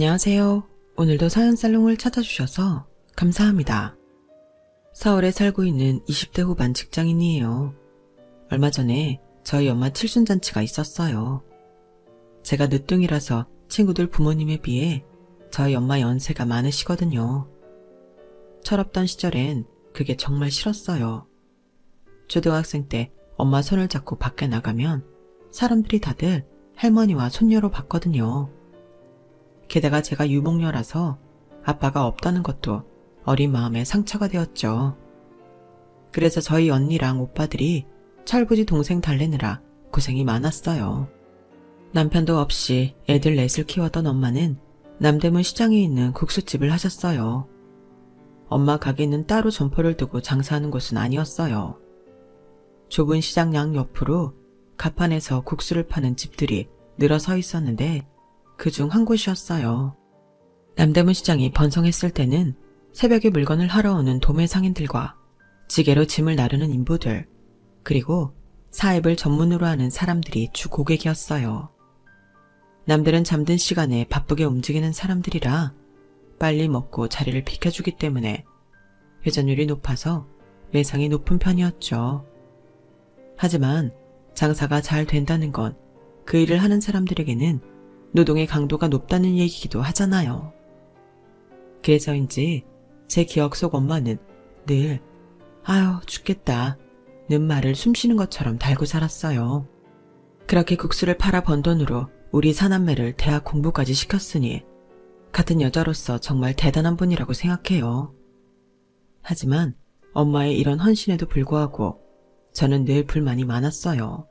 안녕하세요. 오늘도 사연살롱을 찾아주셔서 감사합니다. 서울에 살고 있는 20대 후반 직장인이에요. 얼마 전에 저희 엄마 칠순잔치가 있었어요. 제가 늦둥이라서 친구들 부모님에 비해 저희 엄마 연세가 많으시거든요. 철없던 시절엔 그게 정말 싫었어요. 초등학생 때 엄마 손을 잡고 밖에 나가면 사람들이 다들 할머니와 손녀로 봤거든요. 게다가 제가 유목녀라서 아빠가 없다는 것도 어린 마음에 상처가 되었죠. 그래서 저희 언니랑 오빠들이 철부지 동생 달래느라 고생이 많았어요. 남편도 없이 애들 넷을 키웠던 엄마는 남대문 시장에 있는 국수집을 하셨어요. 엄마 가게는 따로 점포를 두고 장사하는 곳은 아니었어요. 좁은 시장 양 옆으로 가판에서 국수를 파는 집들이 늘어서 있었는데 그중 한 곳이었어요. 남대문 시장이 번성했을 때는 새벽에 물건을 하러 오는 도매 상인들과 지게로 짐을 나르는 인부들, 그리고 사입을 전문으로 하는 사람들이 주 고객이었어요. 남들은 잠든 시간에 바쁘게 움직이는 사람들이라 빨리 먹고 자리를 비켜주기 때문에 회전율이 높아서 매상이 높은 편이었죠. 하지만 장사가 잘 된다는 건 그 일을 하는 사람들에게는 노동의 강도가 높다는 얘기기도 하잖아요. 그래서인지 제 기억 속 엄마는 늘 아유 죽겠다 는 말을 숨쉬는 것처럼 달고 살았어요. 그렇게 국수를 팔아 번 돈으로 우리 사남매를 대학 공부까지 시켰으니 같은 여자로서 정말 대단한 분이라고 생각해요. 하지만 엄마의 이런 헌신에도 불구하고 저는 늘 불만이 많았어요.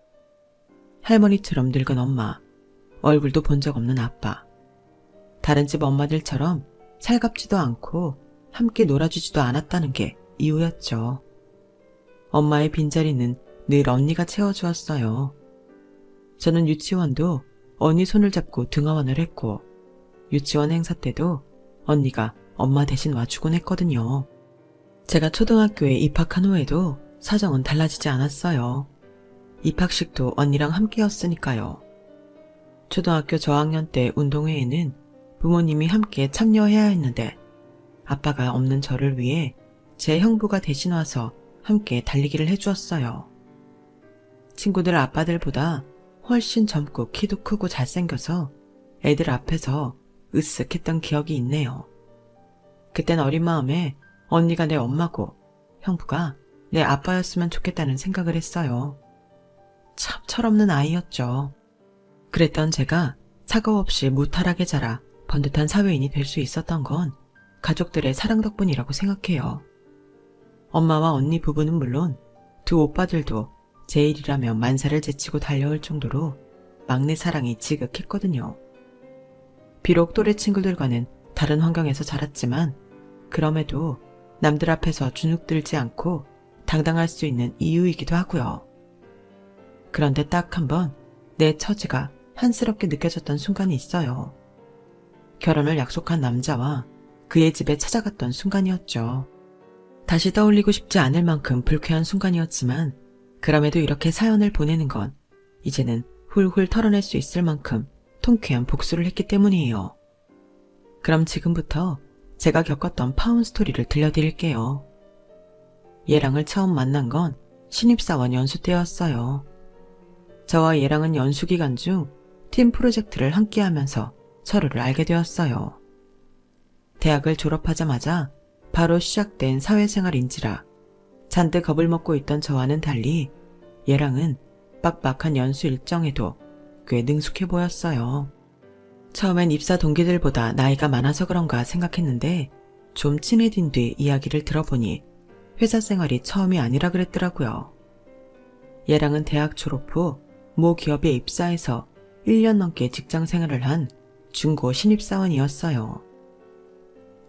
할머니처럼 늙은 엄마, 얼굴도 본 적 없는 아빠, 다른 집 엄마들처럼 살갑지도 않고 함께 놀아주지도 않았다는 게 이유였죠. 엄마의 빈자리는 늘 언니가 채워주었어요. 저는 유치원도 언니 손을 잡고 등하원을 했고 유치원 행사 때도 언니가 엄마 대신 와주곤 했거든요. 제가 초등학교에 입학한 후에도 사정은 달라지지 않았어요. 입학식도 언니랑 함께였으니까요. 초등학교 저학년 때 운동회에는 부모님이 함께 참여해야 했는데 아빠가 없는 저를 위해 제 형부가 대신 와서 함께 달리기를 해주었어요. 친구들 아빠들보다 훨씬 젊고 키도 크고 잘생겨서 애들 앞에서 으쓱했던 기억이 있네요. 그땐 어린 마음에 언니가 내 엄마고 형부가 내 아빠였으면 좋겠다는 생각을 했어요. 참 철없는 아이였죠. 그랬던 제가 사고 없이 무탈하게 자라 번듯한 사회인이 될 수 있었던 건 가족들의 사랑 덕분이라고 생각해요. 엄마와 언니 부부는 물론 두 오빠들도 제 일이라며 만사를 제치고 달려올 정도로 막내 사랑이 지극했거든요. 비록 또래 친구들과는 다른 환경에서 자랐지만 그럼에도 남들 앞에서 주눅들지 않고 당당할 수 있는 이유이기도 하고요. 그런데 딱 한 번 내 처지가 한스럽게 느껴졌던 순간이 있어요. 결혼을 약속한 남자와 그의 집에 찾아갔던 순간이었죠. 다시 떠올리고 싶지 않을 만큼 불쾌한 순간이었지만 그럼에도 이렇게 사연을 보내는 건 이제는 훌훌 털어낼 수 있을 만큼 통쾌한 복수를 했기 때문이에요. 그럼 지금부터 제가 겪었던 파운 스토리를 들려드릴게요. 얘랑을 처음 만난 건 신입사원 연수 때였어요. 저와 얘랑은 연수 기간 중 팀 프로젝트를 함께 하면서 서로를 알게 되었어요. 대학을 졸업하자마자 바로 시작된 사회생활인지라 잔뜩 겁을 먹고 있던 저와는 달리 얘랑은 빡빡한 연수 일정에도 꽤 능숙해 보였어요. 처음엔 입사 동기들보다 나이가 많아서 그런가 생각했는데 좀 친해진 뒤 이야기를 들어보니 회사 생활이 처음이 아니라 그랬더라고요. 얘랑은 대학 졸업 후 모 기업에 입사해서 1년 넘게 직장 생활을 한 중고 신입사원이었어요.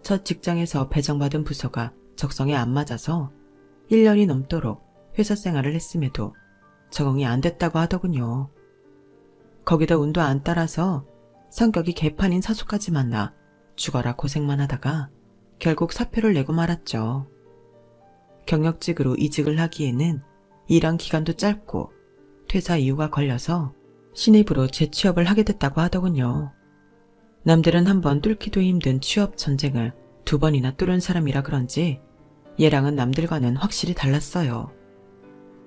첫 직장에서 배정받은 부서가 적성에 안 맞아서 1년이 넘도록 회사 생활을 했음에도 적응이 안 됐다고 하더군요. 거기다 운도 안 따라서 성격이 개판인 사수까지 만나 죽어라 고생만 하다가 결국 사표를 내고 말았죠. 경력직으로 이직을 하기에는 일한 기간도 짧고 퇴사 이유가 걸려서 신입으로 재취업을 하게 됐다고 하더군요. 남들은 한번 뚫기도 힘든 취업 전쟁을 2번이나 뚫은 사람이라 그런지 얘랑은 남들과는 확실히 달랐어요.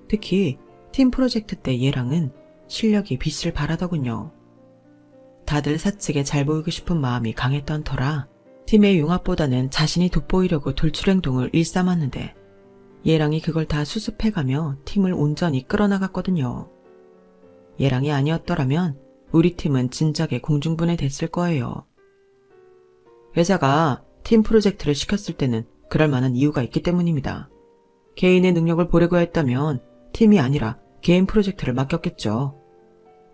특히 팀 프로젝트 때 얘랑은 실력이 빛을 발하더군요. 다들 사측에 잘 보이고 싶은 마음이 강했던 터라 팀의 융합보다는 자신이 돋보이려고 돌출 행동을 일삼았는데 얘랑이 그걸 다 수습해가며 팀을 온전히 끌어나갔거든요. 얘랑이 아니었더라면 우리 팀은 진작에 공중분해됐을 거예요. 회사가 팀 프로젝트를 시켰을 때는 그럴 만한 이유가 있기 때문입니다. 개인의 능력을 보려고 했다면 팀이 아니라 개인 프로젝트를 맡겼겠죠.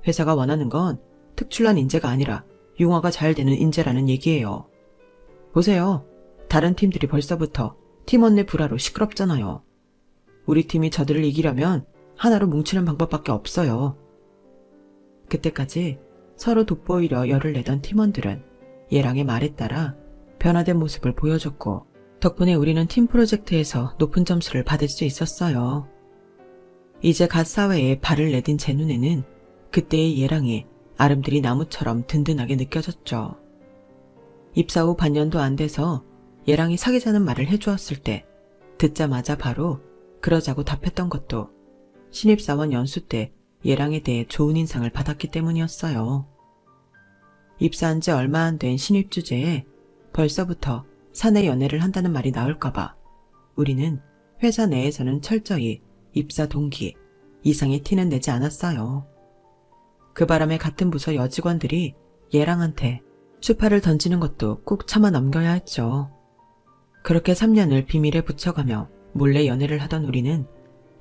회사가 원하는 건 특출난 인재가 아니라 융화가 잘 되는 인재라는 얘기예요. 보세요. 다른 팀들이 벌써부터 팀원 내 불화로 시끄럽잖아요. 우리 팀이 저들을 이기려면 하나로 뭉치는 방법밖에 없어요. 그때까지 서로 돋보이려 열을 내던 팀원들은 얘랑의 말에 따라 변화된 모습을 보여줬고 덕분에 우리는 팀 프로젝트에서 높은 점수를 받을 수 있었어요. 이제 갓 사회에 발을 내딘 제 눈에는 그때의 얘랑이 아름드리 나무처럼 든든하게 느껴졌죠. 입사 후 반년도 안 돼서 얘랑이 사귀자는 말을 해주었을 때 듣자마자 바로 그러자고 답했던 것도 신입사원 연수 때 얘랑에 대해 좋은 인상을 받았기 때문이었어요. 입사한 지 얼마 안 된 신입 주제에 벌써부터 사내 연애를 한다는 말이 나올까봐 우리는 회사 내에서는 철저히 입사 동기 이상의 티는 내지 않았어요. 그 바람에 같은 부서 여직원들이 얘랑한테 추파를 던지는 것도 꾹 참아 넘겨야 했죠. 그렇게 3년을 비밀에 붙여가며 몰래 연애를 하던 우리는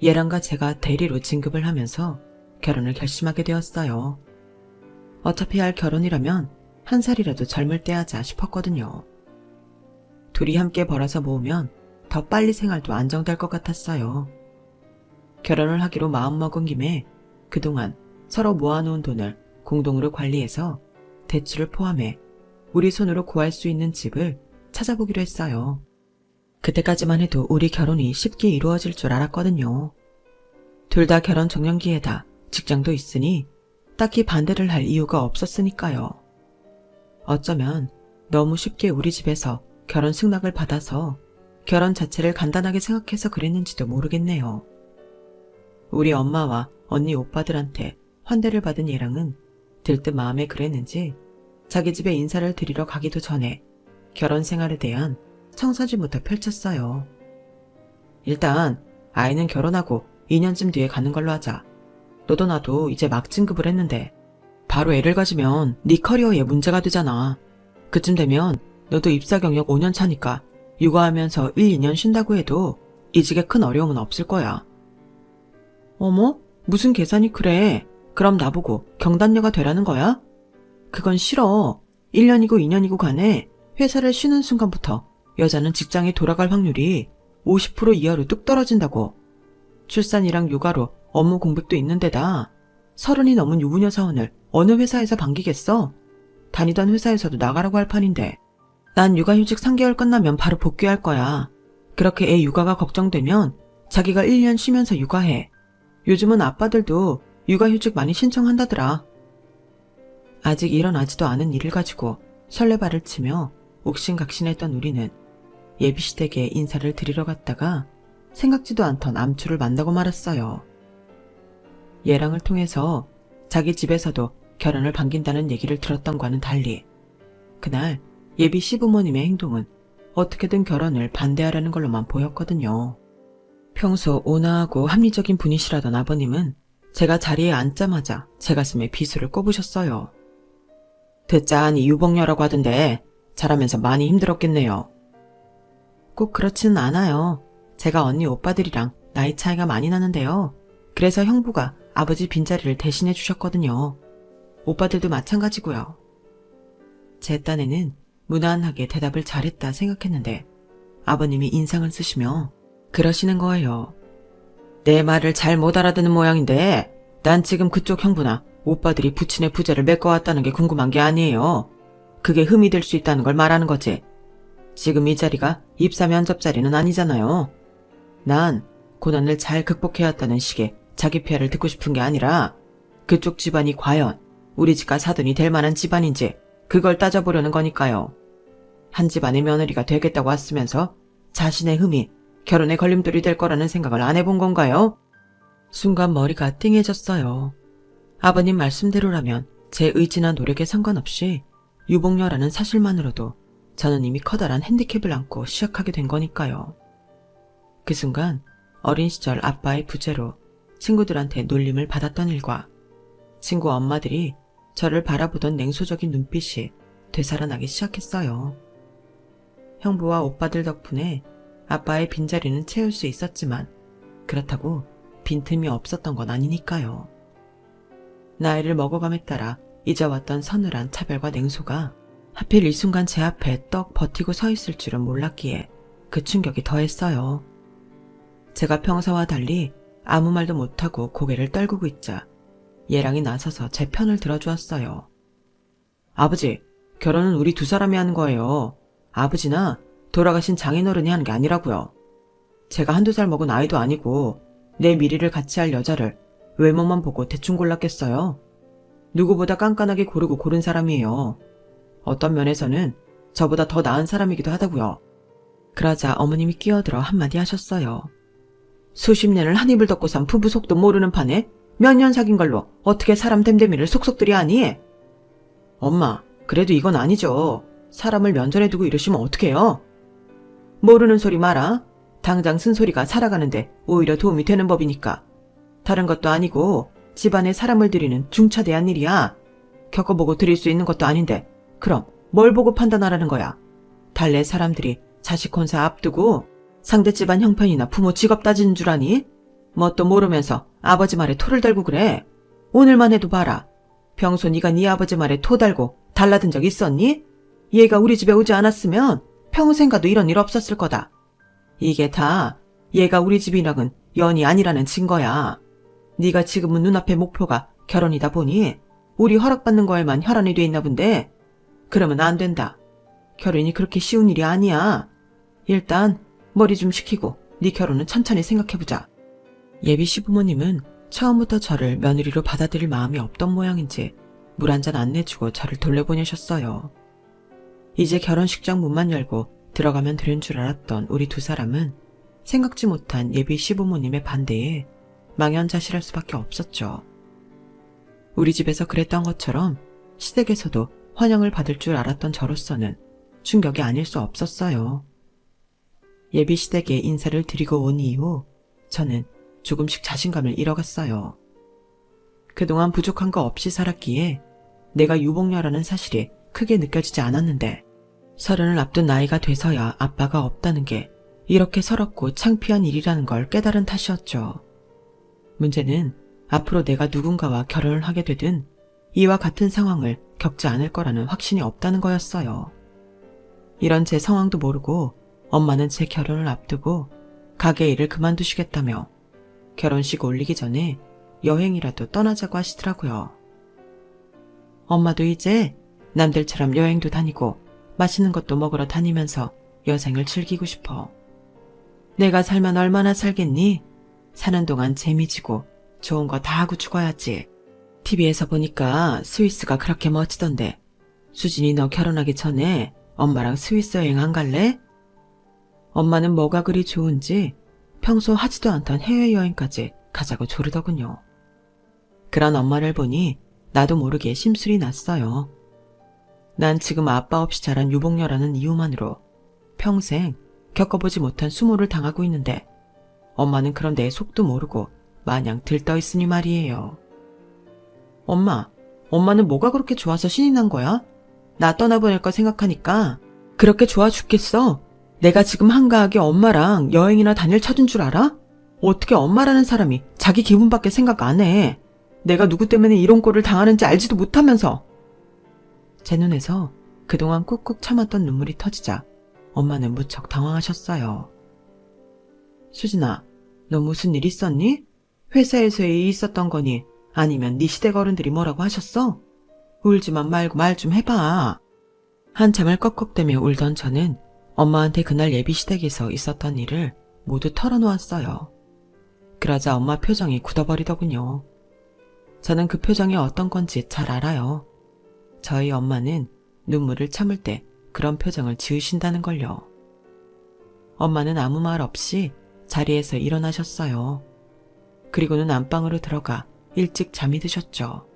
얘랑과 제가 대리로 진급을 하면서 결혼을 결심하게 되었어요. 어차피 할 결혼이라면 한 살이라도 젊을 때 하자 싶었거든요. 둘이 함께 벌어서 모으면 더 빨리 생활도 안정될 것 같았어요. 결혼을 하기로 마음먹은 김에 그동안 서로 모아놓은 돈을 공동으로 관리해서 대출을 포함해 우리 손으로 구할 수 있는 집을 찾아보기로 했어요. 그때까지만 해도 우리 결혼이 쉽게 이루어질 줄 알았거든요. 둘 다 결혼 적령기에다 직장도 있으니 딱히 반대를 할 이유가 없었으니까요. 어쩌면 너무 쉽게 우리 집에서 결혼 승낙을 받아서 결혼 자체를 간단하게 생각해서 그랬는지도 모르겠네요. 우리 엄마와 언니 오빠들한테 환대를 받은 얘랑은 들뜬 마음에 그랬는지 자기 집에 인사를 드리러 가기도 전에 결혼 생활에 대한 청사진부터 펼쳤어요. 일단 아이는 결혼하고 2년쯤 뒤에 가는 걸로 하자. 너도 나도 이제 막 진급을 했는데 바로 애를 가지면 네 커리어에 문제가 되잖아. 그쯤 되면 너도 입사 경력 5년 차니까 육아하면서 1, 2년 쉰다고 해도 이직에 큰 어려움은 없을 거야. 어머? 무슨 계산이 그래? 그럼 나보고 경단녀가 되라는 거야? 그건 싫어. 1년이고 2년이고 간에 회사를 쉬는 순간부터 여자는 직장에 돌아갈 확률이 50% 이하로 뚝 떨어진다고. 출산이랑 육아로 업무 공백도 있는 데다 30이 넘은 유부녀 사원을 어느 회사에서 반기겠어? 다니던 회사에서도 나가라고 할 판인데. 난 육아휴직 3개월 끝나면 바로 복귀할 거야. 그렇게 애 육아가 걱정되면 자기가 1년 쉬면서 육아해. 요즘은 아빠들도 육아휴직 많이 신청한다더라. 아직 일어나지도 않은 일을 가지고 설레발을 치며 옥신각신했던 우리는 예비시댁에 인사를 드리러 갔다가 생각지도 않던 암초를 만나고 말았어요. 얘랑을 통해서 자기 집에서도 결혼을 반긴다는 얘기를 들었던과는 달리 그날 예비 시부모님의 행동은 어떻게든 결혼을 반대하려는 걸로만 보였거든요. 평소 온화하고 합리적인 분이시라던 아버님은 제가 자리에 앉자마자 제 가슴에 비수를 꼽으셨어요. 듣자하니 유복녀라고 하던데 자라면서 많이 힘들었겠네요. 꼭 그렇지는 않아요. 제가 언니 오빠들이랑 나이 차이가 많이 나는데요. 그래서 형부가 아버지 빈자리를 대신해 주셨거든요. 오빠들도 마찬가지고요. 제 딴에는 무난하게 대답을 잘했다 생각했는데 아버님이 인상을 쓰시며 그러시는 거예요. 내 말을 잘 못 알아듣는 모양인데 난 지금 그쪽 형부나 오빠들이 부친의 부재를 메꿔왔다는 게 궁금한 게 아니에요. 그게 흠이 될 수 있다는 걸 말하는 거지. 지금 이 자리가 입사 면접 자리는 아니잖아요. 난 고난을 잘 극복해왔다는 식의 자기 폐하를 듣고 싶은 게 아니라 그쪽 집안이 과연 우리 집과 사돈이 될 만한 집안인지 그걸 따져보려는 거니까요. 한 집안의 며느리가 되겠다고 왔으면서 자신의 흠이 결혼에 걸림돌이 될 거라는 생각을 안 해본 건가요? 순간 머리가 띵해졌어요. 아버님 말씀대로라면 제 의지나 노력에 상관없이 유복녀라는 사실만으로도 저는 이미 커다란 핸디캡을 안고 시작하게 된 거니까요. 그 순간 어린 시절 아빠의 부재로 친구들한테 놀림을 받았던 일과 친구 엄마들이 저를 바라보던 냉소적인 눈빛이 되살아나기 시작했어요. 형부와 오빠들 덕분에 아빠의 빈자리는 채울 수 있었지만 그렇다고 빈틈이 없었던 건 아니니까요. 나이를 먹어감에 따라 잊어왔던 서늘한 차별과 냉소가 하필 이 순간 제 앞에 떡 버티고 서 있을 줄은 몰랐기에 그 충격이 더했어요. 제가 평소와 달리 아무 말도 못하고 고개를 떨구고 있자 예랑이 나서서 제 편을 들어주었어요. 아버지, 결혼은 우리 두 사람이 하는 거예요. 아버지나 돌아가신 장인어른이 하는 게 아니라고요. 제가 한두 살 먹은 아이도 아니고 내 미래를 같이 할 여자를 외모만 보고 대충 골랐겠어요. 누구보다 깐깐하게 고르고 고른 사람이에요. 어떤 면에서는 저보다 더 나은 사람이기도 하다고요. 그러자 어머님이 끼어들어 한마디 하셨어요. 수십 년을 한 입을 덮고 산 부부 속도 모르는 판에 몇 년 사귄 걸로 어떻게 사람 됨됨이를 속속들이 하니? 엄마, 그래도 이건 아니죠. 사람을 면전에 두고 이러시면 어떡해요? 모르는 소리 마라. 당장 쓴소리가 살아가는데 오히려 도움이 되는 법이니까. 다른 것도 아니고 집안에 사람을 들이는 중차대한 일이야. 겪어보고 드릴 수 있는 것도 아닌데 그럼 뭘 보고 판단하라는 거야? 달래 사람들이 자식 혼사 앞두고 상대 집안 형편이나 부모 직업 따지는 줄 아니? 뭣도 모르면서 아버지 말에 토를 달고 그래. 오늘만 해도 봐라. 평소 네가 네 아버지 말에 토 달고 달라든 적 있었니? 얘가 우리 집에 오지 않았으면 평생 가도 이런 일 없었을 거다. 이게 다 얘가 우리 집이랑은 연이 아니라는 증거야. 네가 지금은 눈앞의 목표가 결혼이다 보니 우리 허락받는 거에만 혈안이 돼 있나 본데 그러면 안 된다. 결혼이 그렇게 쉬운 일이 아니야. 일단 머리 좀 식히고 네 결혼은 천천히 생각해보자. 예비 시부모님은 처음부터 저를 며느리로 받아들일 마음이 없던 모양인지 물 한 잔 안 내주고 저를 돌려보내셨어요. 이제 결혼식장 문만 열고 들어가면 되는 줄 알았던 우리 두 사람은 생각지 못한 예비 시부모님의 반대에 망연자실할 수밖에 없었죠. 우리 집에서 그랬던 것처럼 시댁에서도 환영을 받을 줄 알았던 저로서는 충격이 아닐 수 없었어요. 예비 시댁에 인사를 드리고 온 이후 저는 조금씩 자신감을 잃어갔어요. 그동안 부족한 거 없이 살았기에 내가 유복녀라는 사실이 크게 느껴지지 않았는데 30을 앞둔 나이가 돼서야 아빠가 없다는 게 이렇게 서럽고 창피한 일이라는 걸 깨달은 탓이었죠. 문제는 앞으로 내가 누군가와 결혼을 하게 되든 이와 같은 상황을 겪지 않을 거라는 확신이 없다는 거였어요. 이런 제 상황도 모르고 엄마는 제 결혼을 앞두고 가게 일을 그만두시겠다며 결혼식 올리기 전에 여행이라도 떠나자고 하시더라고요. 엄마도 이제 남들처럼 여행도 다니고 맛있는 것도 먹으러 다니면서 여생을 즐기고 싶어. 내가 살면 얼마나 살겠니? 사는 동안 재미지고 좋은 거 다 하고 죽어야지. TV에서 보니까 스위스가 그렇게 멋지던데 수진이 너 결혼하기 전에 엄마랑 스위스 여행 안 갈래? 엄마는 뭐가 그리 좋은지 평소 하지도 않던 해외여행까지 가자고 조르더군요. 그런 엄마를 보니 나도 모르게 심술이 났어요. 난 지금 아빠 없이 자란 유복녀라는 이유만으로 평생 겪어보지 못한 수모를 당하고 있는데 엄마는 그런 내 속도 모르고 마냥 들떠있으니 말이에요. 엄마는 뭐가 그렇게 좋아서 신이 난 거야? 나 떠나보낼 거 생각하니까 그렇게 좋아 죽겠어. 내가 지금 한가하게 엄마랑 여행이나 다닐 처진 줄 알아? 어떻게 엄마라는 사람이 자기 기분밖에 생각 안 해. 내가 누구 때문에 이런 꼴을 당하는지 알지도 못하면서. 제 눈에서 그동안 꾹꾹 참았던 눈물이 터지자 엄마는 무척 당황하셨어요. 수진아, 너 무슨 일 있었니? 회사에서 일 있었던 거니? 아니면 네 시댁 어른들이 뭐라고 하셨어? 울지만 말고 말 좀 해봐. 한참을 꺽꺽대며 울던 저는 엄마한테 그날 예비 시댁에서 있었던 일을 모두 털어놓았어요. 그러자 엄마 표정이 굳어버리더군요. 저는 그 표정이 어떤 건지 잘 알아요. 저희 엄마는 눈물을 참을 때 그런 표정을 지으신다는 걸요. 엄마는 아무 말 없이 자리에서 일어나셨어요. 그리고는 안방으로 들어가 일찍 잠이 드셨죠.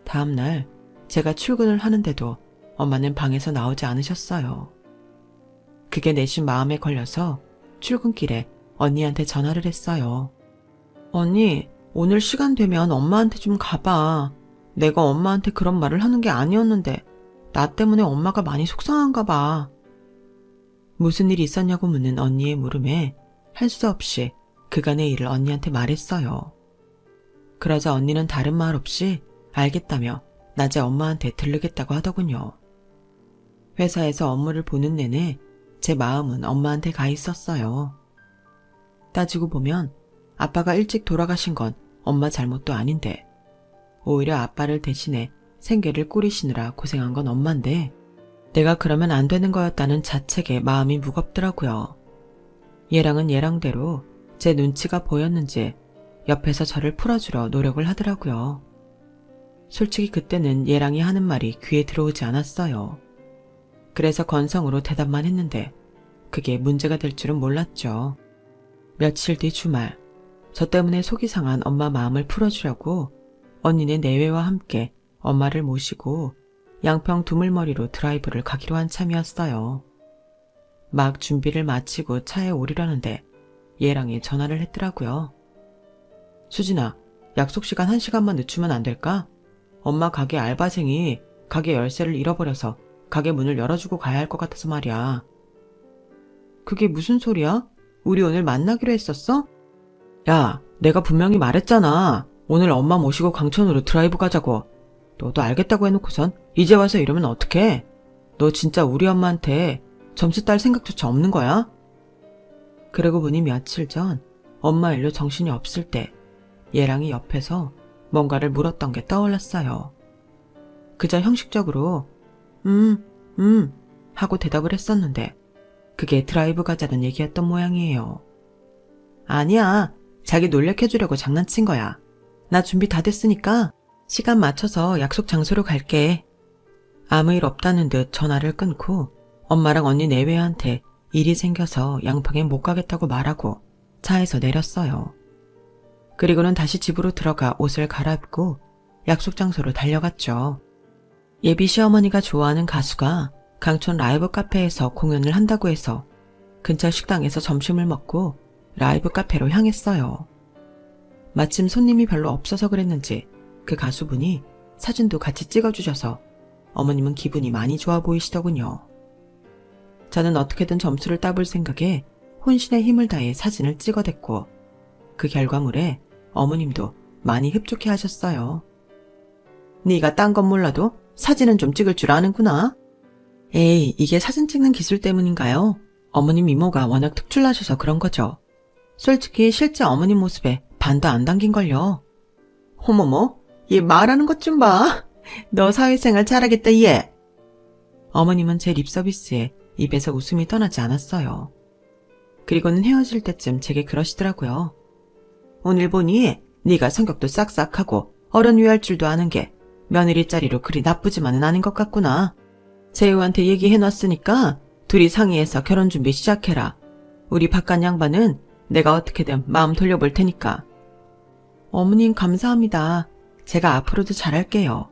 다음날 제가 출근을 하는데도 엄마는 방에서 나오지 않으셨어요. 그게 내심 마음에 걸려서 출근길에 언니한테 전화를 했어요. 언니, 오늘 시간 되면 엄마한테 좀 가봐. 내가 엄마한테 그런 말을 하는 게 아니었는데 나 때문에 엄마가 많이 속상한가 봐. 무슨 일이 있었냐고 묻는 언니의 물음에 할 수 없이 그간의 일을 언니한테 말했어요. 그러자 언니는 다른 말 없이 알겠다며 낮에 엄마한테 들르겠다고 하더군요. 회사에서 업무를 보는 내내 제 마음은 엄마한테 가 있었어요. 따지고 보면 아빠가 일찍 돌아가신 건 엄마 잘못도 아닌데 오히려 아빠를 대신해 생계를 꾸리시느라 고생한 건 엄마인데 내가 그러면 안 되는 거였다는 자책에 마음이 무겁더라고요. 얘랑은 얘랑대로 제 눈치가 보였는지 옆에서 저를 풀어주려 노력을 하더라고요. 솔직히 그때는 얘랑이 하는 말이 귀에 들어오지 않았어요. 그래서 건성으로 대답만 했는데 그게 문제가 될 줄은 몰랐죠. 며칠 뒤 주말, 저 때문에 속이 상한 엄마 마음을 풀어주려고 언니네 내외와 함께 엄마를 모시고 양평 두물머리로 드라이브를 가기로 한 참이었어요. 막 준비를 마치고 차에 오르려는데 얘랑이 전화를 했더라고요. 수진아, 약속 시간 1시간만 늦추면 안 될까? 엄마 가게 알바생이 가게 열쇠를 잃어버려서 가게 문을 열어주고 가야 할 것 같아서 말이야. 그게 무슨 소리야? 우리 오늘 만나기로 했었어? 야, 내가 분명히 말했잖아. 오늘 엄마 모시고 강촌으로 드라이브 가자고. 너도 알겠다고 해놓고선 이제 와서 이러면 어떡해? 너 진짜 우리 엄마한테 점수 딸 생각조차 없는 거야? 그러고 보니 며칠 전 엄마 일로 정신이 없을 때 얘랑이 옆에서 뭔가를 물었던 게 떠올랐어요. 그저 형식적으로 하고 대답을 했었는데 그게 드라이브 가자는 얘기였던 모양이에요. 아니야, 자기 놀래켜주려고 장난친 거야. 나 준비 다 됐으니까 시간 맞춰서 약속 장소로 갈게. 아무 일 없다는 듯 전화를 끊고 엄마랑 언니 내외한테 일이 생겨서 양평에 못 가겠다고 말하고 차에서 내렸어요. 그리고는 다시 집으로 들어가 옷을 갈아입고 약속 장소로 달려갔죠. 예비 시어머니가 좋아하는 가수가 강촌 라이브 카페에서 공연을 한다고 해서 근처 식당에서 점심을 먹고 라이브 카페로 향했어요. 마침 손님이 별로 없어서 그랬는지 그 가수분이 사진도 같이 찍어주셔서 어머님은 기분이 많이 좋아 보이시더군요. 저는 어떻게든 점수를 따볼 생각에 혼신의 힘을 다해 사진을 찍어댔고 그 결과물에 어머님도 많이 흡족해 하셨어요. 네가 딴 건 몰라도 사진은 좀 찍을 줄 아는구나. 에이, 이게 사진 찍는 기술 때문인가요? 어머님 미모가 워낙 특출나셔서 그런 거죠. 솔직히 실제 어머님 모습에 반도 안 담긴걸요. 어머머, 얘 말하는 것 좀 봐. 너 사회생활 잘하겠다, 얘. 어머님은 제 립서비스에 입에서 웃음이 떠나지 않았어요. 그리고는 헤어질 때쯤 제게 그러시더라고요. 오늘 보니 네가 성격도 싹싹하고 어른 위할 줄도 아는 게 며느리 자리로 그리 나쁘지만은 않은 것 같구나. 재우한테 얘기해놨으니까 둘이 상의해서 결혼 준비 시작해라. 우리 바깥 양반은 내가 어떻게든 마음 돌려볼 테니까. 어머님 감사합니다. 제가 앞으로도 잘할게요.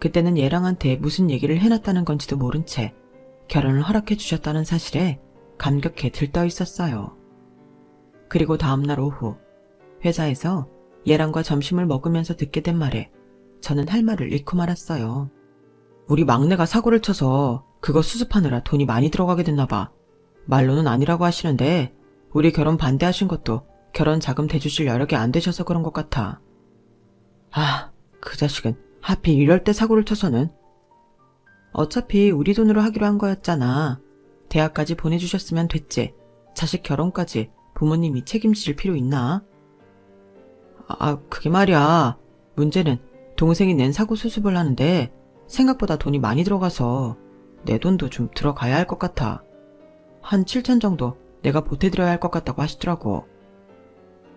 그때는 얘랑한테 무슨 얘기를 해놨다는 건지도 모른 채 결혼을 허락해 주셨다는 사실에 감격해 들떠 있었어요. 그리고 다음날 오후 회사에서 얘랑과 점심을 먹으면서 듣게 된 말에 저는 할 말을 잃고 말았어요. 우리 막내가 사고를 쳐서 그거 수습하느라 돈이 많이 들어가게 됐나 봐. 말로는 아니라고 하시는데 우리 결혼 반대하신 것도 결혼 자금 대주실 여력이 안 되셔서 그런 것 같아. 아, 그 자식은 하필 이럴 때 사고를 쳐서는. 어차피 우리 돈으로 하기로 한 거였잖아. 대학까지 보내주셨으면 됐지. 자식 결혼까지 부모님이 책임질 필요 있나? 그게 말이야. 문제는 동생이 낸 사고 수습을 하는데 생각보다 돈이 많이 들어가서 내 돈도 좀 들어가야 할 것 같아. 한 7천 정도 내가 보태드려야 할 것 같다고 하시더라고.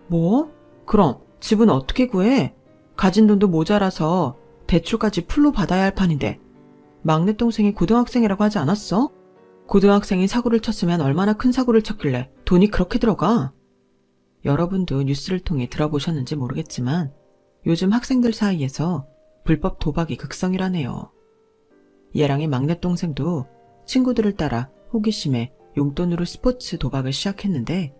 뭐? 그럼 집은 어떻게 구해? 가진 돈도 모자라서 대출까지 풀로 받아야 할 판인데 막내 동생이 고등학생이라고 하지 않았어? 고등학생이 사고를 쳤으면 얼마나 큰 사고를 쳤길래 돈이 그렇게 들어가? 여러분도 뉴스를 통해 들어보셨는지 모르겠지만 요즘 학생들 사이에서 불법 도박이 극성이라네요. 얘랑의 막내 동생도 친구들을 따라 호기심에 용돈으로 스포츠 도박을 시작했는데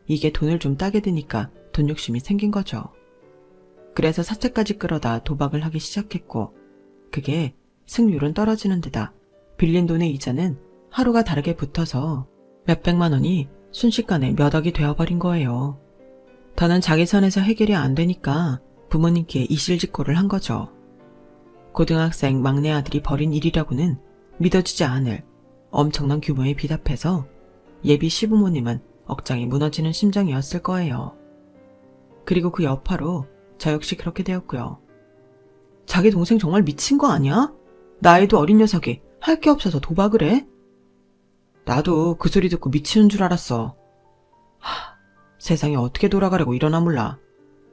이게 돈을 좀 따게 되니까 돈 욕심이 생긴 거죠. 그래서 사채까지 끌어다 도박을 하기 시작했고 그게 승률은 떨어지는 데다 빌린 돈의 이자는 하루가 다르게 붙어서 몇백만 원이 순식간에 몇 억이 되어버린 거예요. 더는 자기 선에서 해결이 안 되니까 부모님께 이실직고를 한 거죠. 고등학생 막내 아들이 벌인 일이라고는 믿어지지 않을 엄청난 규모의 빚 앞에서 예비 시부모님은 억장이 무너지는 심정이었을 거예요. 그리고 그 여파로 저 역시 그렇게 되었고요. 자기 동생 정말 미친 거 아니야? 나이도 어린 녀석이 할 게 없어서 도박을 해? 나도 그 소리 듣고 미치는 줄 알았어. 세상이 어떻게 돌아가려고 이러나 몰라.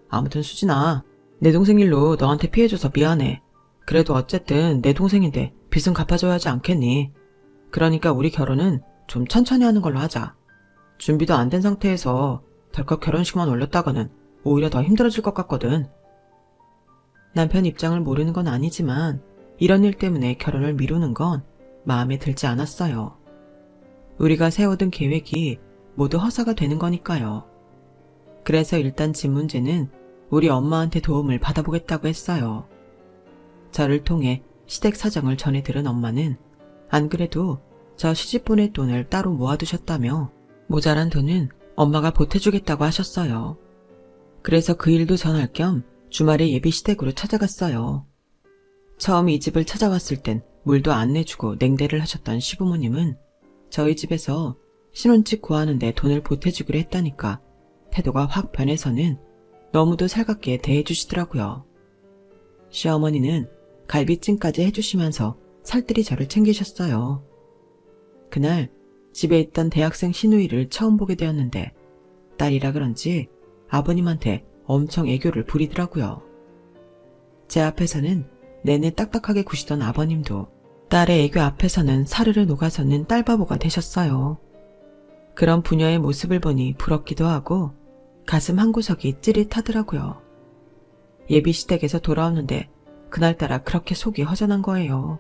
아무튼 수진아, 내 동생 일로 너한테 피해줘서 미안해. 그래도 어쨌든 내 동생인데 빚은 갚아줘야 하지 않겠니? 그러니까 우리 결혼은 좀 천천히 하는 걸로 하자. 준비도 안 된 상태에서 덜컥 결혼식만 올렸다가는 오히려 더 힘들어질 것 같거든. 남편 입장을 모르는 건 아니지만 이런 일 때문에 결혼을 미루는 건 마음에 들지 않았어요. 우리가 세워둔 계획이 모두 허사가 되는 거니까요. 그래서 일단 집 문제는 우리 엄마한테 도움을 받아보겠다고 했어요. 저를 통해 시댁 사정을 전해 들은 엄마는 안 그래도 저 시집 보낼 돈을 따로 모아두셨다며 모자란 돈은 엄마가 보태주겠다고 하셨어요. 그래서 그 일도 전할 겸 주말에 예비 시댁으로 찾아갔어요. 처음 이 집을 찾아왔을 땐 물도 안 내주고 냉대를 하셨던 시부모님은 저희 집에서 신혼집 구하는데 돈을 보태주기로 했다니까 태도가 확 변해서는 너무도 살갑게 대해주시더라고요. 시어머니는 갈비찜까지 해주시면서 살뜰히 저를 챙기셨어요. 그날 집에 있던 대학생 시누이를 처음 보게 되었는데 딸이라 그런지 아버님한테 엄청 애교를 부리더라고요. 제 앞에서는 내내 딱딱하게 구시던 아버님도 딸의 애교 앞에서는 사르르 녹아서는 딸바보가 되셨어요. 그런 부녀의 모습을 보니 부럽기도 하고 가슴 한구석이 찌릿하더라고요. 예비 시댁에서 돌아오는데 그날따라 그렇게 속이 허전한 거예요.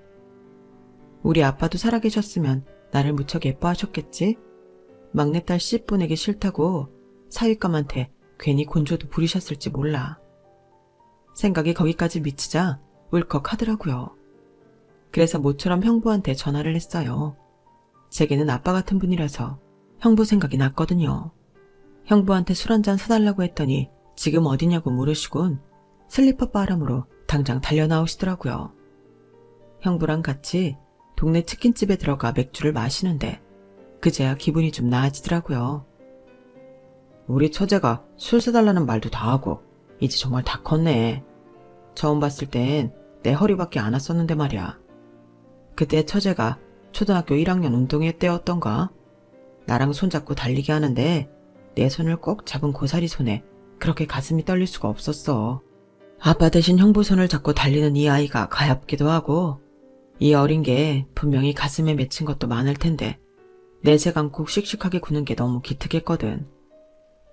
우리 아빠도 살아계셨으면 나를 무척 예뻐하셨겠지? 막내딸 씨 보내기 싫다고 사윗감한테 괜히 곤조도 부리셨을지 몰라. 생각이 거기까지 미치자 울컥하더라고요. 그래서 모처럼 형부한테 전화를 했어요. 제게는 아빠 같은 분이라서 형부 생각이 났거든요. 형부한테 술 한잔 사달라고 했더니 지금 어디냐고 물으시곤 슬리퍼 바람으로 당장 달려나오시더라고요. 형부랑 같이 동네 치킨집에 들어가 맥주를 마시는데 그제야 기분이 좀 나아지더라고요. 우리 처제가 술 사달라는 말도 다 하고 이제 정말 다 컸네. 처음 봤을 땐 내 허리밖에 안 왔었는데 말이야. 그때 처제가 초등학교 1학년 운동회 때였던가? 나랑 손잡고 달리기 하는데 내 손을 꼭 잡은 고사리 손에 그렇게 가슴이 떨릴 수가 없었어. 아빠 대신 형부 손을 잡고 달리는 이 아이가 가엾기도 하고 이 어린 게 분명히 가슴에 맺힌 것도 많을 텐데 내색 않고 씩씩하게 구는 게 너무 기특했거든.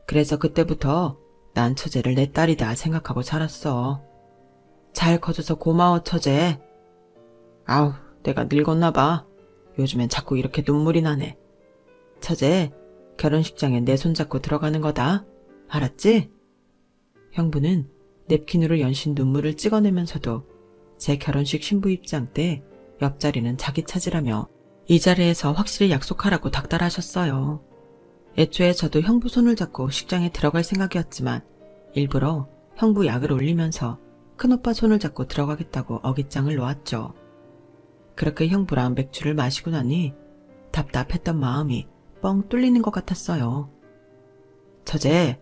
그래서 그때부터 난 처제를 내 딸이다 생각하고 살았어. 잘 커져서 고마워 처제. 아우 내가 늙었나 봐. 요즘엔 자꾸 이렇게 눈물이 나네. 처제 결혼식장에 내 손잡고 들어가는 거다. 알았지? 형부는 냅킨으로 연신 눈물을 찍어내면서도 제 결혼식 신부 입장 때 옆자리는 자기 차지라며 이 자리에서 확실히 약속하라고 닥달하셨어요. 애초에 저도 형부 손을 잡고 식장에 들어갈 생각이었지만 일부러 형부 약을 올리면서 큰오빠 손을 잡고 들어가겠다고 어깃장을 놓았죠. 그렇게 형부랑 맥주를 마시고 나니 답답했던 마음이 뻥 뚫리는 것 같았어요. 처제,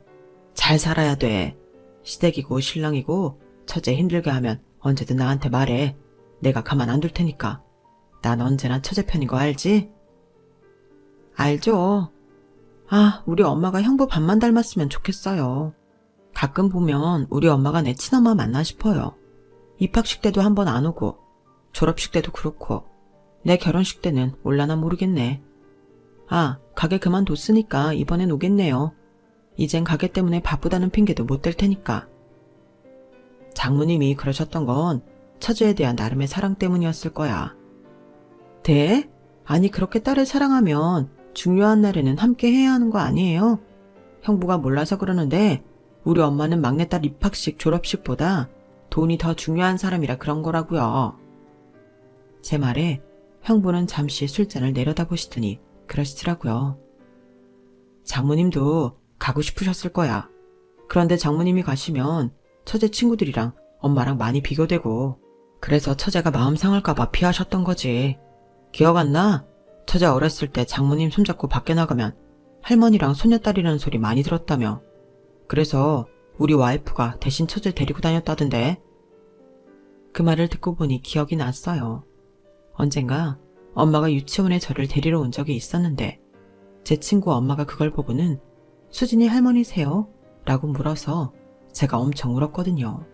잘 살아야 돼. 시댁이고 신랑이고 처제 힘들게 하면 언제든 나한테 말해. 내가 가만 안 둘 테니까. 난 언제나 처제 편인 거 알지? 알죠. 아, 우리 엄마가 형부 반만 닮았으면 좋겠어요. 가끔 보면 우리 엄마가 내 친엄마 맞나 싶어요. 입학식 때도 한 번 안 오고 졸업식 때도 그렇고 내 결혼식 때는 올라나 모르겠네. 아, 가게 그만뒀으니까 이번엔 오겠네요. 이젠 가게 때문에 바쁘다는 핑계도 못 댈 테니까. 장모님이 그러셨던 건 처제에 대한 나름의 사랑 때문이었을 거야. 대? 아니 그렇게 딸을 사랑하면 중요한 날에는 함께 해야 하는 거 아니에요? 형부가 몰라서 그러는데 우리 엄마는 막내딸 입학식 졸업식보다 돈이 더 중요한 사람이라 그런 거라고요. 제 말에 형부는 잠시 술잔을 내려다보시더니 그러시더라고요. 장모님도 가고 싶으셨을 거야. 그런데 장모님이 가시면 처제 친구들이랑 엄마랑 많이 비교되고 그래서 처제가 마음 상할까봐 피하셨던 거지. 기억 안 나? 처제 어렸을 때 장모님 손잡고 밖에 나가면 할머니랑 손녀딸이라는 소리 많이 들었다며. 그래서 우리 와이프가 대신 처제 데리고 다녔다던데. 그 말을 듣고 보니 기억이 났어요. 언젠가 엄마가 유치원에 저를 데리러 온 적이 있었는데 제 친구 엄마가 그걸 보고는 수진이 할머니세요? 라고 물어서 제가 엄청 울었거든요.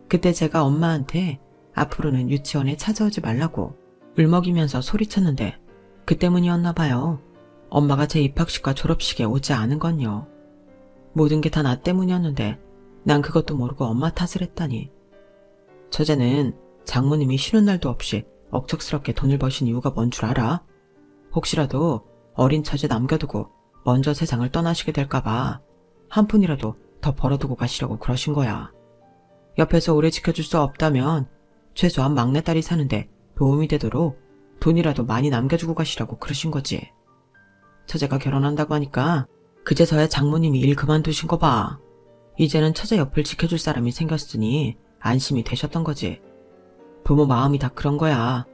그때 제가 엄마한테 앞으로는 유치원에 찾아오지 말라고 울먹이면서 소리쳤는데 그 때문이었나 봐요. 엄마가 제 입학식과 졸업식에 오지 않은 건요. 모든 게 다 나 때문이었는데 난 그것도 모르고 엄마 탓을 했다니. 처제는 장모님이 쉬는 날도 없이 억척스럽게 돈을 버신 이유가 뭔 줄 알아? 혹시라도 어린 처제 남겨두고 먼저 세상을 떠나시게 될까봐 한 푼이라도 더 벌어두고 가시려고 그러신 거야. 옆에서 오래 지켜줄 수 없다면 최소한 막내딸이 사는데 도움이 되도록 돈이라도 많이 남겨주고 가시라고 그러신 거지. 처제가 결혼한다고 하니까 그제서야 장모님이 일 그만두신 거 봐. 이제는 처제 옆을 지켜줄 사람이 생겼으니 안심이 되셨던 거지. 부모 마음이 다 그런 거야.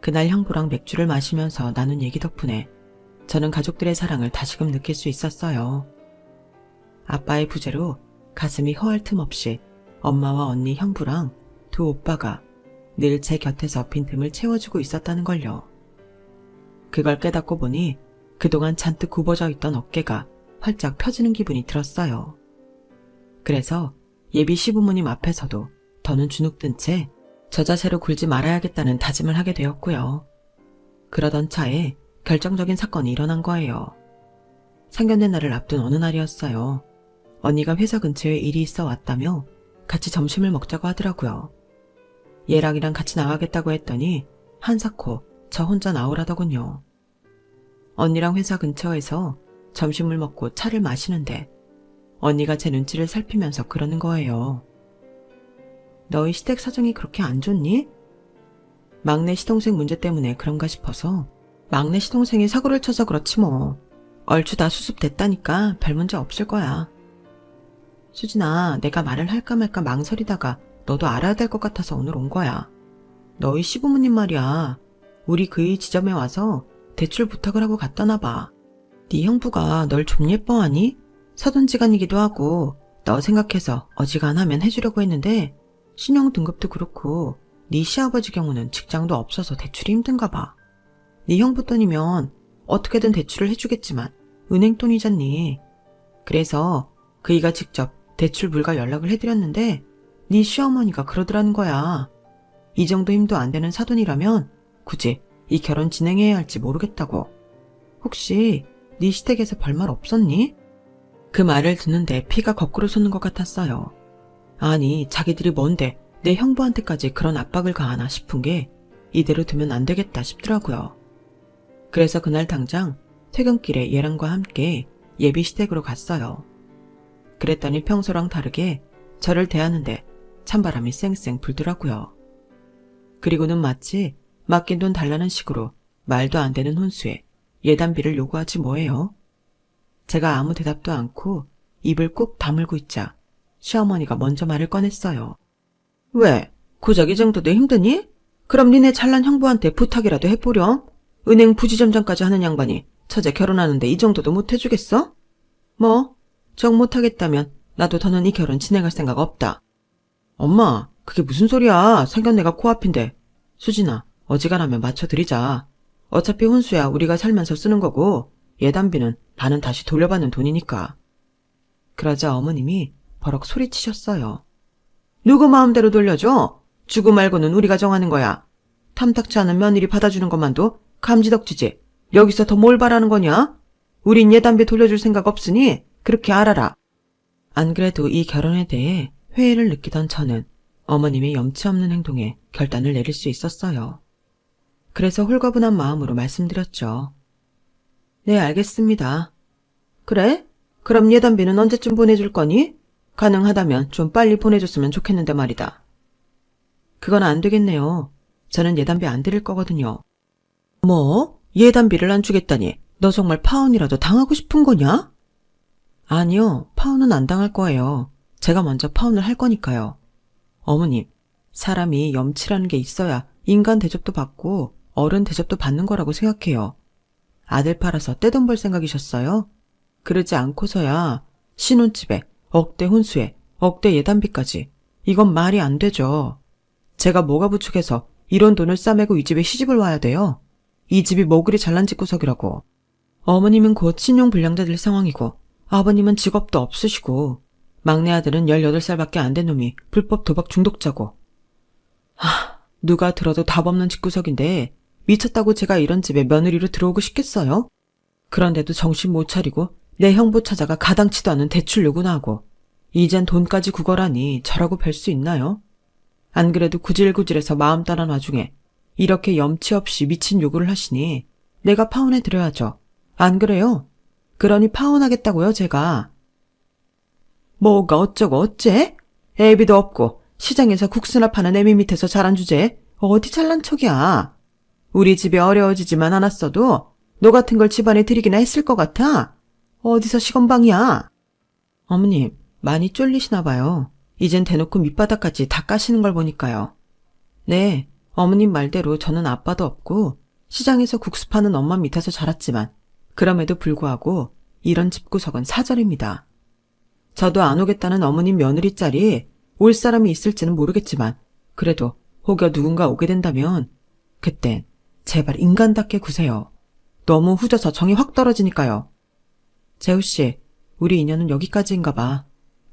그날 형부랑 맥주를 마시면서 나눈 얘기 덕분에 저는 가족들의 사랑을 다시금 느낄 수 있었어요. 아빠의 부재로 가슴이 허할 틈 없이 엄마와 언니 형부랑 두 오빠가 늘 제 곁에서 빈틈을 채워주고 있었다는 걸요. 그걸 깨닫고 보니 그동안 잔뜩 굽어져 있던 어깨가 활짝 펴지는 기분이 들었어요. 그래서 예비 시부모님 앞에서도 더는 주눅든 채 저 자세로 굴지 말아야겠다는 다짐을 하게 되었고요. 그러던 차에 결정적인 사건이 일어난 거예요. 상견례 날을 앞둔 어느 날이었어요. 언니가 회사 근처에 일이 있어 왔다며 같이 점심을 먹자고 하더라고요. 얘랑이랑 같이 나가겠다고 했더니 한사코 저 혼자 나오라더군요. 언니랑 회사 근처에서 점심을 먹고 차를 마시는데 언니가 제 눈치를 살피면서 그러는 거예요. 너희 시댁 사정이 그렇게 안 좋니? 막내 시동생 문제 때문에 그런가 싶어서. 막내 시동생이 사고를 쳐서 그렇지 뭐. 얼추 다 수습됐다니까 별 문제 없을 거야. 수진아, 내가 말을 할까 말까 망설이다가 너도 알아야 될 것 같아서 오늘 온 거야. 너희 시부모님 말이야. 우리 그이 지점에 와서 대출 부탁을 하고 갔다나 봐. 네 형부가 널 좀 예뻐하니? 사돈지간이기도 하고 너 생각해서 어지간하면 해주려고 했는데 신용 등급도 그렇고 네 시아버지 경우는 직장도 없어서 대출이 힘든가 봐. 네 형부 돈이면 어떻게든 대출을 해주겠지만 은행 돈이잖니. 그래서 그이가 직접 대출 불가 연락을 해드렸는데 네 시어머니가 그러더라는 거야. 이 정도 힘도 안 되는 사돈이라면 굳이 이 결혼 진행해야 할지 모르겠다고. 혹시 네 시댁에서 별말 없었니? 그 말을 듣는데 피가 거꾸로 솟는 것 같았어요. 아니 자기들이 뭔데 내 형부한테까지 그런 압박을 가하나 싶은 게 이대로 두면 안 되겠다 싶더라고요. 그래서 그날 당장 퇴근길에 얘랑과 함께 예비 시댁으로 갔어요. 그랬더니 평소랑 다르게 저를 대하는데 찬바람이 쌩쌩 불더라고요. 그리고는 마치 맡긴 돈 달라는 식으로 말도 안 되는 혼수에 예단비를 요구하지 뭐예요. 제가 아무 대답도 않고 입을 꾹 다물고 있자 시어머니가 먼저 말을 꺼냈어요. 왜? 고작 이 정도도 힘드니? 그럼 니네 잘난 형부한테 부탁이라도 해보렴. 은행 부지점장까지 하는 양반이 처제 결혼하는데 이 정도도 못 해주겠어? 뭐? 정 못하겠다면 나도 더는 이 결혼 진행할 생각 없다. 엄마, 그게 무슨 소리야. 상견례가 코앞인데. 수진아, 어지간하면 맞춰드리자. 어차피 혼수야 우리가 살면서 쓰는 거고 예단비는 반은 다시 돌려받는 돈이니까. 그러자 어머님이 버럭 소리치셨어요. 누구 마음대로 돌려줘? 주고 말고는 우리가 정하는 거야. 탐탁치 않은 며느리 받아주는 것만도 감지덕지지. 여기서 더 뭘 바라는 거냐? 우린 예단비 돌려줄 생각 없으니 그렇게 알아라. 안 그래도 이 결혼에 대해 회의를 느끼던 저는 어머님의 염치 없는 행동에 결단을 내릴 수 있었어요. 그래서 홀가분한 마음으로 말씀드렸죠. 네, 알겠습니다. 그래? 그럼 예단비는 언제쯤 보내줄 거니? 가능하다면 좀 빨리 보내줬으면 좋겠는데 말이다. 그건 안 되겠네요. 저는 예단비 안 드릴 거거든요. 뭐? 예단비를 안 주겠다니 너 정말 파혼이라도 당하고 싶은 거냐? 아니요, 파혼은 안 당할 거예요. 제가 먼저 파혼을 할 거니까요. 어머님, 사람이 염치라는 게 있어야 인간 대접도 받고 어른 대접도 받는 거라고 생각해요. 아들 팔아서 떼돈 벌 생각이셨어요? 그러지 않고서야 신혼집에 억대 혼수에 억대 예단비까지. 이건 말이 안 되죠. 제가 뭐가 부축해서 이런 돈을 싸매고 이 집에 시집을 와야 돼요. 이 집이 뭐 그리 잘난 집구석이라고. 어머님은 곧 신용불량자 될 상황이고 아버님은 직업도 없으시고 막내 아들은 18살밖에 안 된 놈이 불법 도박 중독자고. 누가 들어도 답 없는 집구석인데 미쳤다고 제가 이런 집에 며느리로 들어오고 싶겠어요? 그런데도 정신 못 차리고 내 형부 찾아가 가당치도 않은 대출 요구나 하고 이젠 돈까지 구걸하니 저라고 뵐 수 있나요? 안 그래도 구질구질해서 마음 따란 와중에 이렇게 염치 없이 미친 요구를 하시니 내가 파혼해 드려야죠. 안 그래요? 그러니 파혼하겠다고요, 제가. 뭐가 어쩌고 어째? 애비도 없고 시장에서 국수나 파는 애미 밑에서 자란 주제에 어디 잘난 척이야. 우리 집이 어려워지지만 않았어도 너 같은 걸 집안에 들이기나 했을 것 같아. 어디서 시건방이야. 어머님, 많이 쫄리시나 봐요. 이젠 대놓고 밑바닥까지 다 까시는 걸 보니까요. 네, 어머님 말대로 저는 아빠도 없고 시장에서 국수 파는 엄마 밑에서 자랐지만 그럼에도 불구하고 이런 집구석은 사절입니다. 저도 안 오겠다는 어머님 며느리 짤이 올 사람이 있을지는 모르겠지만 그래도 혹여 누군가 오게 된다면 그땐 제발 인간답게 구세요. 너무 후져서 정이 확 떨어지니까요. 재우씨, 우리 인연은 여기까지인가 봐.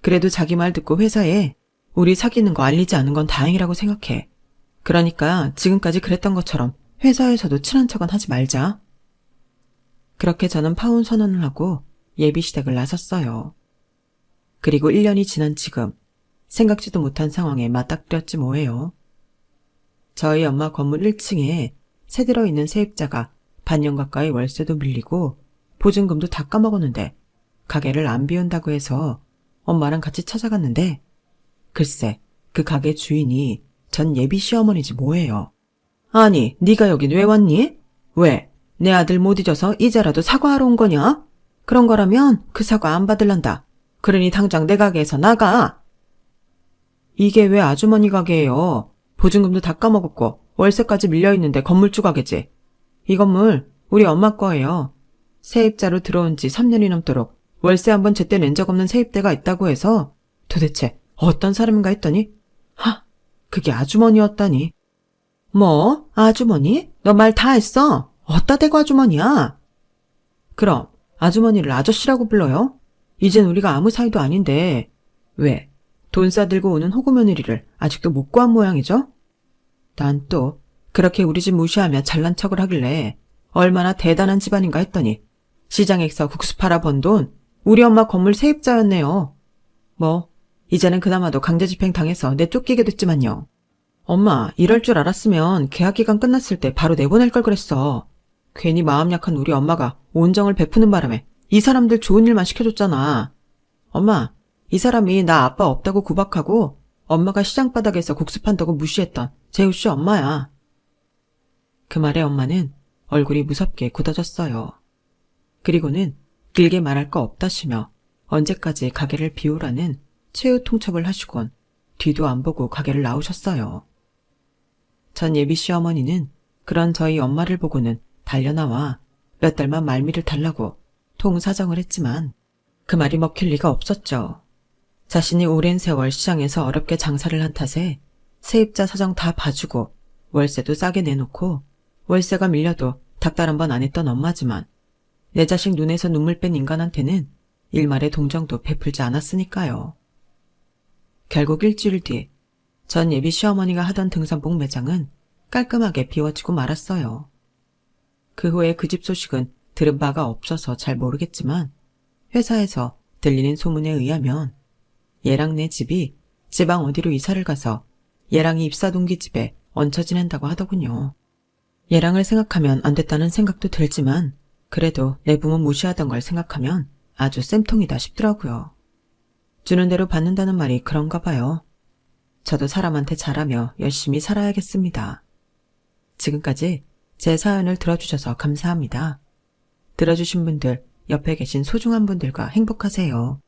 그래도 자기 말 듣고 회사에 우리 사귀는 거 알리지 않은 건 다행이라고 생각해. 그러니까 지금까지 그랬던 것처럼 회사에서도 친한 척은 하지 말자. 그렇게 저는 파혼 선언을 하고 예비시댁을 나섰어요. 그리고 1년이 지난 지금 생각지도 못한 상황에 맞닥뜨렸지 뭐예요. 저희 엄마 건물 1층에 새 들어있는 세입자가 반년 가까이 월세도 밀리고 보증금도 다 까먹었는데 가게를 안 비운다고 해서 엄마랑 같이 찾아갔는데 글쎄 그 가게 주인이 전 예비 시어머니지 뭐예요. 아니 네가 여긴 왜 왔니? 왜? 내 아들 못 잊어서 이제라도 사과하러 온 거냐? 그런 거라면 그 사과 안 받을란다. 그러니 당장 내 가게에서 나가. 이게 왜 아주머니 가게예요? 보증금도 다 까먹었고 월세까지 밀려있는데 건물주 가게지. 이 건물 우리 엄마 거예요. 세입자로 들어온 지 3년이 넘도록 월세 한번 제때 낸 적 없는 세입대가 있다고 해서 도대체 어떤 사람인가 했더니 그게 아주머니였다니. 뭐? 아주머니? 너 말 다 했어? 어따 대고 아주머니야? 그럼 아주머니를 아저씨라고 불러요? 이젠 우리가 아무 사이도 아닌데 왜 돈 싸들고 오는 호구 며느리를 아직도 못 구한 모양이죠? 난 또 그렇게 우리 집 무시하며 잘난 척을 하길래 얼마나 대단한 집안인가 했더니 시장에서 국수 팔아 번 돈 우리 엄마 건물 세입자였네요. 뭐 이제는 그나마도 강제집행 당해서 내쫓기게 됐지만요. 엄마 이럴 줄 알았으면 계약기간 끝났을 때 바로 내보낼 걸 그랬어. 괜히 마음 약한 우리 엄마가 온정을 베푸는 바람에 이 사람들 좋은 일만 시켜줬잖아. 엄마 이 사람이 나 아빠 없다고 구박하고 엄마가 시장바닥에서 국수 판다고 무시했던 재우씨 엄마야. 그 말에 엄마는 얼굴이 무섭게 굳어졌어요. 그리고는 길게 말할 거 없다시며 언제까지 가게를 비우라는 최후 통첩을 하시곤 뒤도 안 보고 가게를 나오셨어요. 전 예비 시어머니는 그런 저희 엄마를 보고는 달려나와 몇 달만 말미를 달라고 통사정을 했지만 그 말이 먹힐 리가 없었죠. 자신이 오랜 세월 시장에서 어렵게 장사를 한 탓에 세입자 사정 다 봐주고 월세도 싸게 내놓고 월세가 밀려도 닭달 한 번 안 했던 엄마지만 내 자식 눈에서 눈물 뺀 인간한테는 일말의 동정도 베풀지 않았으니까요. 결국 일주일 뒤 전 예비 시어머니가 하던 등산복 매장은 깔끔하게 비워지고 말았어요. 그 후에 그 집 소식은 들은 바가 없어서 잘 모르겠지만 회사에서 들리는 소문에 의하면 얘랑 내 집이 지방 어디로 이사를 가서 얘랑이 입사 동기 집에 얹혀 지낸다고 하더군요. 얘랑을 생각하면 안 됐다는 생각도 들지만 그래도 내 부모 무시하던 걸 생각하면 아주 쌤통이다 싶더라고요. 주는 대로 받는다는 말이 그런가 봐요. 저도 사람한테 잘하며 열심히 살아야겠습니다. 지금까지 제 사연을 들어주셔서 감사합니다. 들어주신 분들, 옆에 계신 소중한 분들과 행복하세요.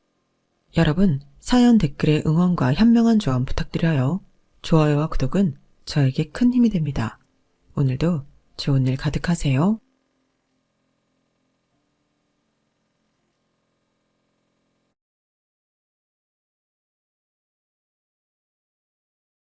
여러분, 사연 댓글에 응원과 현명한 조언 부탁드려요. 좋아요와 구독은 저에게 큰 힘이 됩니다. 오늘도 좋은 일 가득하세요.